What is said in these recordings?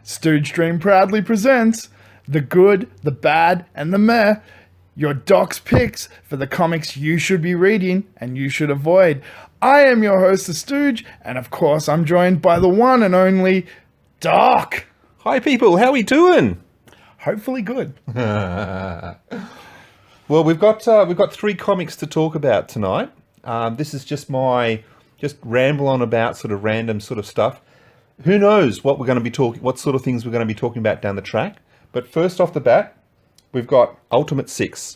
Stooge Dream proudly presents the good, the bad, and the meh. Your doc's picks for the comics you should be reading and you should avoid. I am your host, the Stooge, and of course I'm joined by the one and only Doc. Hi people, how we doing? Hopefully good. Well, we've got three comics to talk about tonight. This is just my ramble on about sort of random sort of stuff. Who knows what we're going to be talking, what sort of things we're going to be talking about down the track. But first off the bat, we've got Ultimate 6.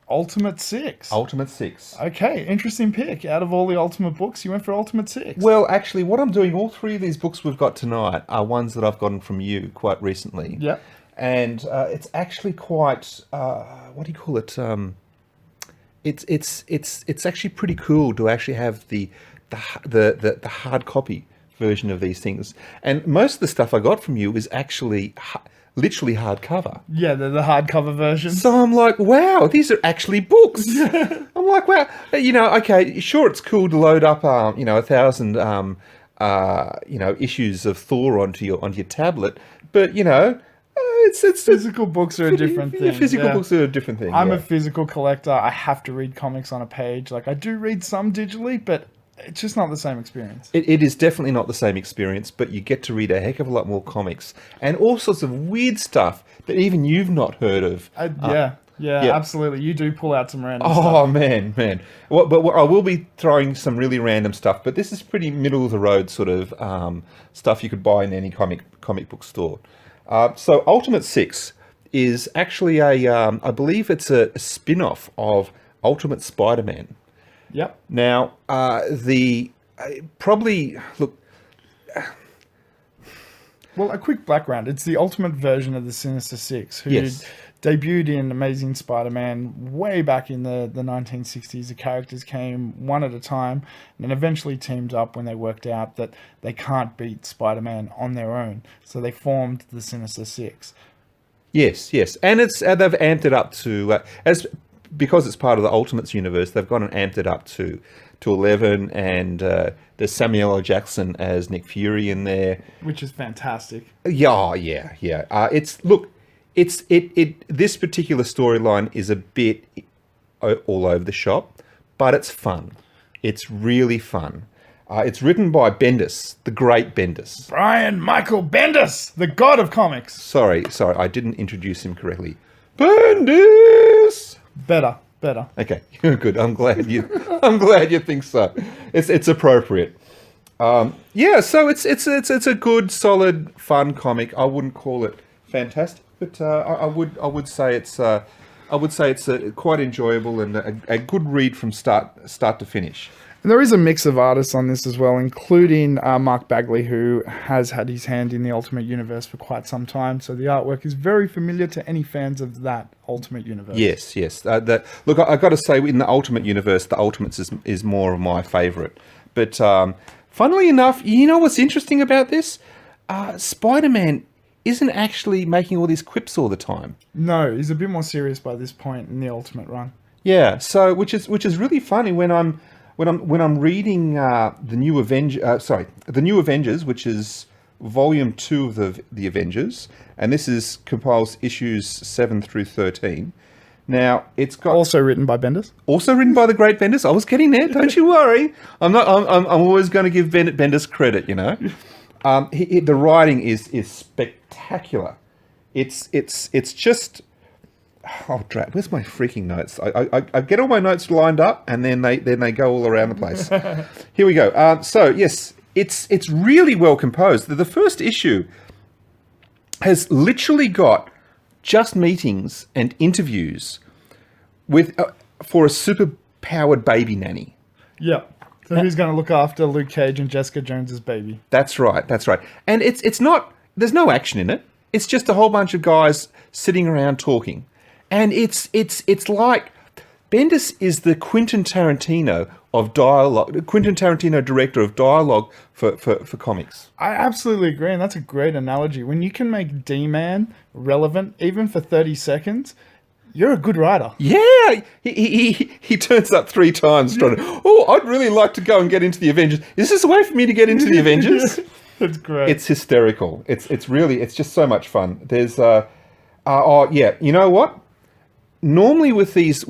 Ultimate 6. Ultimate 6. Okay, interesting pick. Out of all the Ultimate books, you went for Ultimate 6. Well, actually, what I'm doing, all three of these books we've got tonight are ones that I've gotten from you quite recently. Yep. And it's actually quite, what do you call it? It's actually pretty cool to actually have the hard copy version of these things. And most of the stuff I got from you is actually literally hardcover. Yeah, the hardcover version. So I'm like, wow, these are actually books. I'm like, wow, okay, sure, it's cool to load up, 1,000, issues of Thor onto your tablet, but it's physical books are a different thing. Physical books are a different thing. I'm a physical collector. I have to read comics on a page. Like, I do read some digitally, but it's just not the same experience. It is definitely not the same experience, but you get to read a heck of a lot more comics and all sorts of weird stuff that even you've not heard of. Yeah, absolutely. You do pull out some random stuff. Oh, man. Well, but I will be throwing some really random stuff, but this is pretty middle of the road sort of stuff you could buy in any comic book store. So Ultimate 6 is actually I believe it's a spin-off of Ultimate Spider-Man. Yep. Now, Well, a quick background. It's the ultimate version of the Sinister Six, who debuted in Amazing Spider-Man way back in the 1960s. The characters came one at a time and then eventually teamed up when they worked out that they can't beat Spider-Man on their own. So they formed the Sinister Six. Yes. And it's they've amped it up to, because it's part of the Ultimates universe, they've gone and amped it up to 11, and there's Samuel L. Jackson as Nick Fury in there, which is fantastic. Yeah. This particular storyline is a bit all over the shop, but it's fun. It's really fun. It's written by Bendis, the great Bendis. Brian Michael Bendis, the god of comics. Sorry, I didn't introduce him correctly. Bendis. Better. Okay, good. I'm glad you think so. It's appropriate. So it's a good, solid, fun comic. I wouldn't call it fantastic, but I would say it's quite enjoyable and a good read from start to finish. And there is a mix of artists on this as well, including Mark Bagley, who has had his hand in the Ultimate Universe for quite some time. So the artwork is very familiar to any fans of that Ultimate Universe. Yes. Look, I've got to say, in the Ultimate Universe, the Ultimates is more of my favourite. But funnily enough, you know what's interesting about this? Spider-Man isn't actually making all these quips all the time. No, he's a bit more serious by this point in the Ultimate run. Yeah, so which is really funny when I'm reading the New Avengers, which is Volume 2 of the Avengers, and this compiles issues 7 through 13. Now, it's got also written by Bendis. Also written by the great Bendis. I was getting there. Don't you worry. I'm always going to give Bendis credit. The writing is spectacular. It's just. Oh, drat! Where's my freaking notes? I get all my notes lined up, and then they go all around the place. Here we go. So yes, it's really well composed. The first issue has literally got just meetings and interviews with for a super powered baby nanny. Yeah. So who's going to look after Luke Cage and Jessica Jones's baby? That's right. And it's not. There's no action in it. It's just a whole bunch of guys sitting around talking. And it's like Bendis is the Quentin Tarantino of dialogue, Quentin Tarantino director of dialogue for comics. I absolutely agree, and that's a great analogy. When you can make D-Man relevant, even for 30 seconds, you're a good writer. Yeah, he turns up 3 times trying to, I'd really like to go and get into the Avengers. Is this a way for me to get into the Avengers? It's great. It's hysterical. It's really, it's just so much fun. There's oh yeah, you know what? Normally with these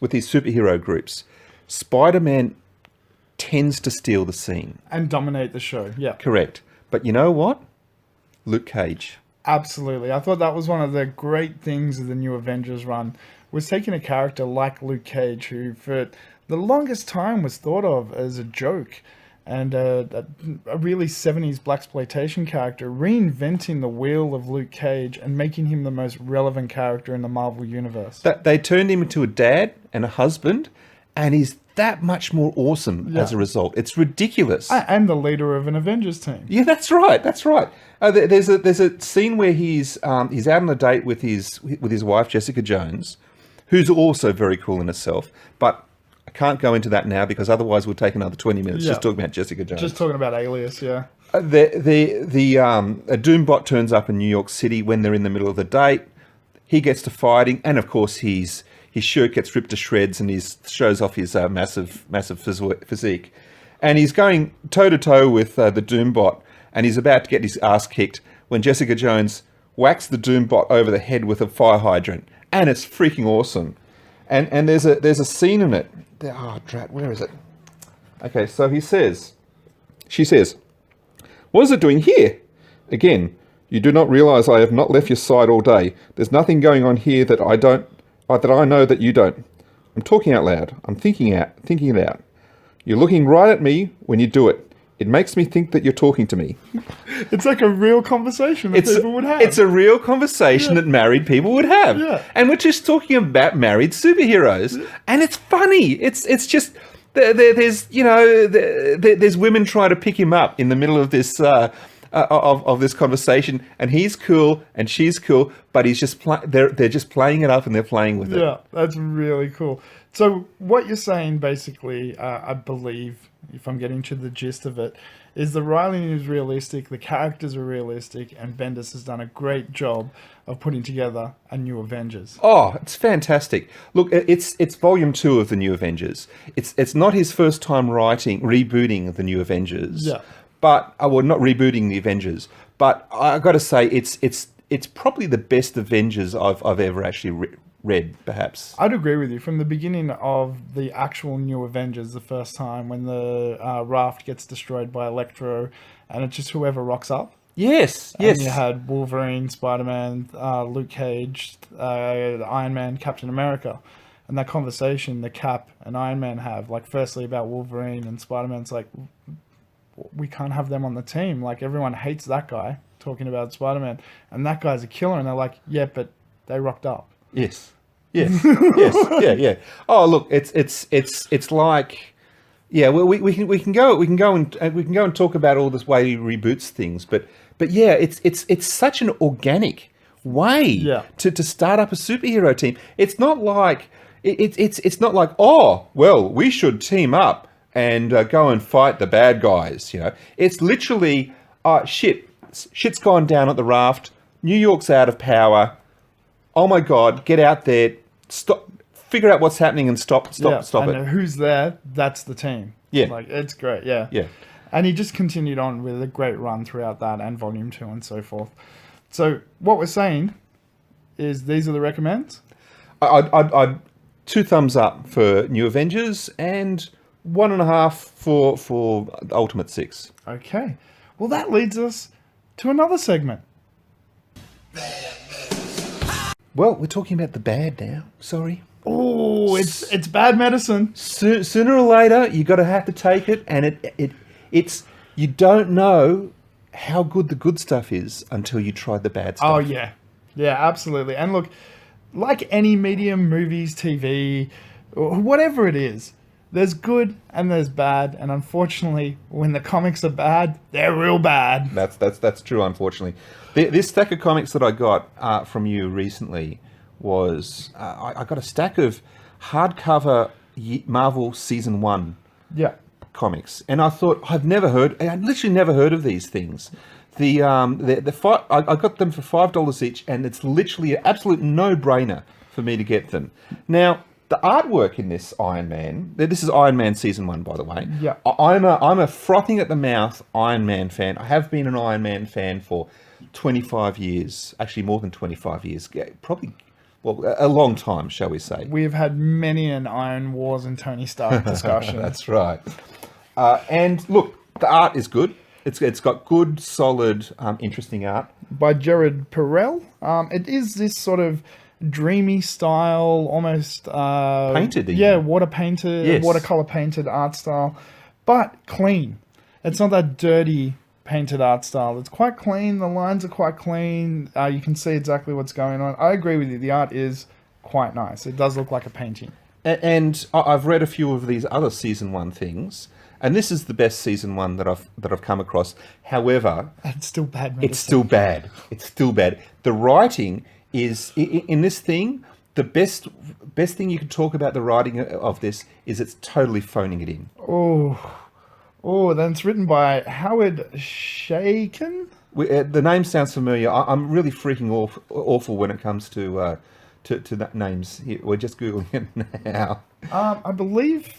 superhero groups, Spider-Man tends to steal the scene and dominate the show. Yeah, correct. But you know what? Luke Cage. Absolutely. I thought that was one of the great things of the new Avengers run, was taking a character like Luke Cage, who for the longest time was thought of as a joke and a really 70s blaxploitation character, reinventing the wheel of Luke Cage and making him the most relevant character in the Marvel universe. They turned him into a dad and a husband, and he's that much more awesome as a result. It's ridiculous. And the leader of an Avengers team. Yeah, that's right. That's right. There's a scene where he's out on a date with his wife Jessica Jones, who's also very cool in herself. But I can't go into that now because otherwise we'll take another 20 minutes just talking about Jessica Jones. Just talking about Alias, yeah. A Doombot turns up in New York City when they're in the middle of the date. He gets to fighting, and of course his shirt gets ripped to shreds, and he shows off his massive physique. And he's going toe to toe with the Doombot, and he's about to get his ass kicked when Jessica Jones whacks the Doombot over the head with a fire hydrant, and it's freaking awesome. And there's a scene in it. Oh drat, where is it? Okay, so she says, "What is it doing here? Again, you do not realize I have not left your side all day. There's nothing going on here that I know that you don't. I'm talking out loud. I'm thinking it out. You're looking right at me when you do it. It makes me think that you're talking to me." It's like a real conversation that people would have. It's a real conversation that married people would have. Yeah. And we're just talking about married superheroes. And it's funny. It's just, there's women trying to pick him up in the middle of this of this conversation, and he's cool and she's cool, but he's just they're just playing it up and they're playing with it. Yeah, that's really cool. So what you're saying, basically, I believe, if I'm getting to the gist of it, is the writing is realistic, the characters are realistic, and Bendis has done a great job of putting together a new Avengers. Oh, it's fantastic. Look, it's volume 2 of the new Avengers. It's not his first time rebooting the new Avengers. Yeah. But not rebooting the Avengers. But I got to say, it's probably the best Avengers I've ever actually read, perhaps. I'd agree with you. From the beginning of the actual new Avengers, the first time when the raft gets destroyed by Electro, and it's just whoever rocks up. Yes. And you had Wolverine, Spider-Man, Luke Cage, Iron Man, Captain America. And that conversation the Cap and Iron Man have, like, firstly about Wolverine and Spider-Man's like, we can't have them on the team. Like, everyone hates that guy, talking about Spider-Man. And that guy's a killer. And they're like, yeah, but they rocked up. Yes. Yes. Yeah. Oh, look, it's like, yeah. Well, we can go and talk about all this way he reboots things, but yeah, it's such an organic way to start up a superhero team. It's not like it's not like, oh well, we should team up and go and fight the bad guys. You know, it's literally shit's gone down at the raft. New York's out of power. Oh my God, get out there, stop, figure out what's happening and stop it. Who's there? That's the team. Yeah. Like, it's great, yeah. Yeah. And he just continued on with a great run throughout that and volume 2 and so forth. So what we're saying is these are the recommends? I'd 2 thumbs up for New Avengers and 1.5 for Ultimate 6. Okay. Well, that leads us to another segment. Well, we're talking about the bad now. Sorry. Oh, it's bad medicine. Sooner or later, you got to have to take it, and it's you don't know how good the good stuff is until you try the bad stuff. Oh yeah, absolutely. And look, like any medium, movies, TV, whatever it is, there's good and there's bad, and unfortunately, when the comics are bad, they're real bad. That's true. Unfortunately, this stack of comics that I got from you recently was I got a stack of hardcover Marvel Season 1 comics, and I thought I literally never heard of these things. I got them for $5 each, and it's literally an absolute no-brainer for me to get them. Now, the artwork in this Iron Man. This is Iron Man season 1, by the way. Yeah. I'm a frothing at the mouth Iron Man fan. I have been an Iron Man fan for 25 years. Actually, more than 25 years. Yeah, probably, well, a long time, shall we say? We've had many an Iron Wars and Tony Stark discussion. That's right. And look, the art is good. It's got good, solid, interesting art. By Jared Perel. It is this sort of dreamy style, almost Painted, even. yeah, watercolor painted art style, but clean. It's not that dirty painted art style. It's quite clean. The lines are quite clean. You can see exactly what's going on. I agree with you. The art is quite nice. It does look like a painting. And I've read a few of these other season 1 things, and this is the best season 1 that I've come across. However, it's still bad. Medicine. It's still bad. It's still bad. The writing is in this thing. The best thing you can talk about the writing of this is it's totally phoning it in. Oh, then it's written by Howard Shakin. The name sounds familiar. I'm really freaking awful when it comes to names. We're just googling it now. I believe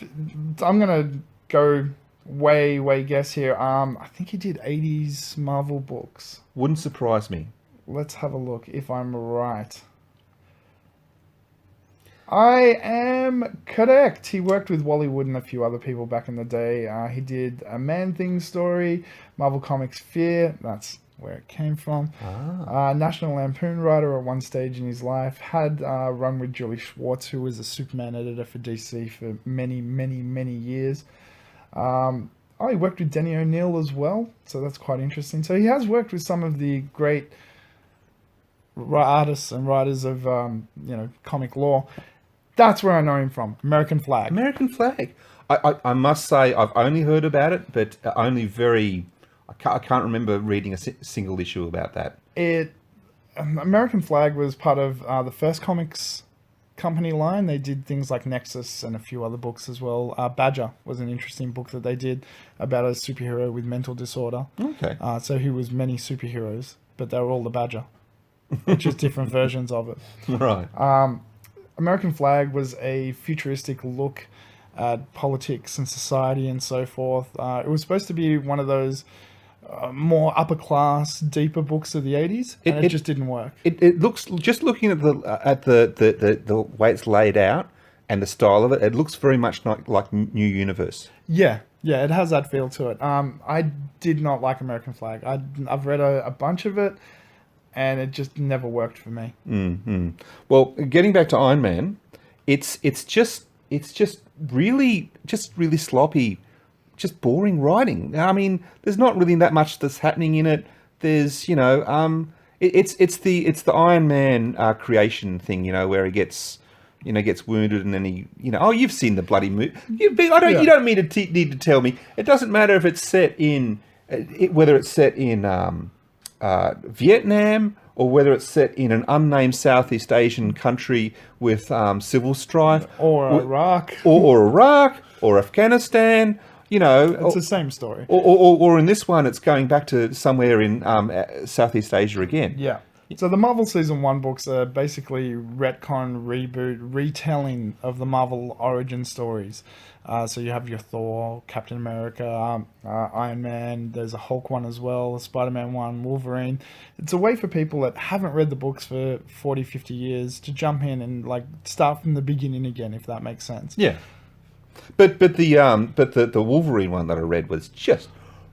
I'm gonna go way guess here. I think he did 80s Marvel books. Wouldn't surprise me. Let's have a look if I'm right. I am correct. He worked with Wally Wood and a few other people back in the day. He did a Man-Thing story, Marvel Comics Fear. That's where it came from. National Lampoon writer at one stage in his life. Had run with Julie Schwartz, who was a Superman editor for DC for many years. He worked with Denny O'Neil as well, so that's quite interesting. So he has worked with some of the great artists and writers of comic lore. That's where I know him from. American Flag. American Flag. I must say I've only heard about it, but only I can't remember reading a single issue about that. American Flag was part of the First Comics company line. They did things like Nexus and a few other books as well. Badger was an interesting book that they did about a superhero with mental disorder. Okay. So he was many superheroes, but they were all the Badger, which is different versions of it. Right. American Flag was a futuristic look at politics and society and so forth. It was supposed to be one of those more upper class, deeper books of the 80s, and it just didn't work. It looks, just looking at the way it's laid out and the style of it, it looks very much like New Universe. Yeah, it has that feel to it. I did not like American Flag. I've read a bunch of it, and it just never worked for me. Mm-hmm. Well, getting back to Iron Man, it's just really sloppy, just boring writing. I mean, there's not really that much that's happening in it. There's, it's the Iron Man creation thing, where he gets wounded and then he, you've seen the bloody movie. You don't need to tell me. It doesn't matter if it's set in, whether it's set in Vietnam or whether it's set in an unnamed Southeast Asian country with civil strife, or Iraq, or Iraq, or Afghanistan. It's the same story. Or in this one, it's going back to somewhere in Southeast Asia again. Yeah. So the Marvel Season 1 books are basically retcon, reboot, retelling of the Marvel origin stories. So you have your Thor, Captain America, Iron Man, there's a Hulk one as well, Spider-Man one, Wolverine. It's a way for people that haven't read the books for 40, 50 years to jump in and start from the beginning again, if that makes sense. Yeah. But the Wolverine one that I read was just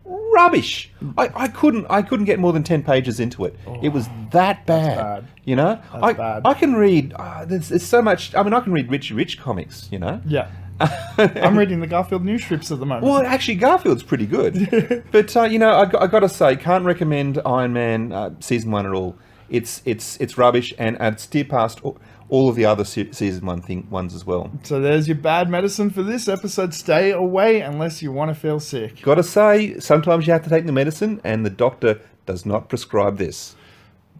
rubbish. I couldn't get more than 10 pages into it. It was that bad. That's bad. I can read. There's so much. I mean, I can read Richie Rich comics. Yeah. I'm reading the Garfield news strips at the moment. Well, actually, Garfield's pretty good. But I got to say, can't recommend Iron Man season 1 at all. It's rubbish, and I'd steer past all of the other season 1 ones as well. So there's your bad medicine for this episode. Stay away unless you want to feel sick. Got to say, sometimes you have to take the medicine, and the doctor does not prescribe this.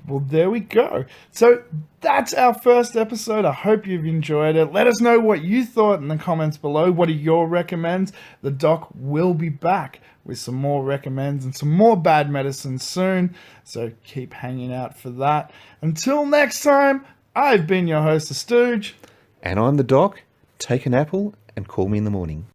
Well, there we go. So that's our first episode. I hope you've enjoyed it. Let us know what you thought in the comments below. What are your recommends? The doc will be back with some more recommends and some more bad medicine soon. So keep hanging out for that. Until next time, I've been your host, Stooge. And I'm the Doc. Take an apple and call me in the morning.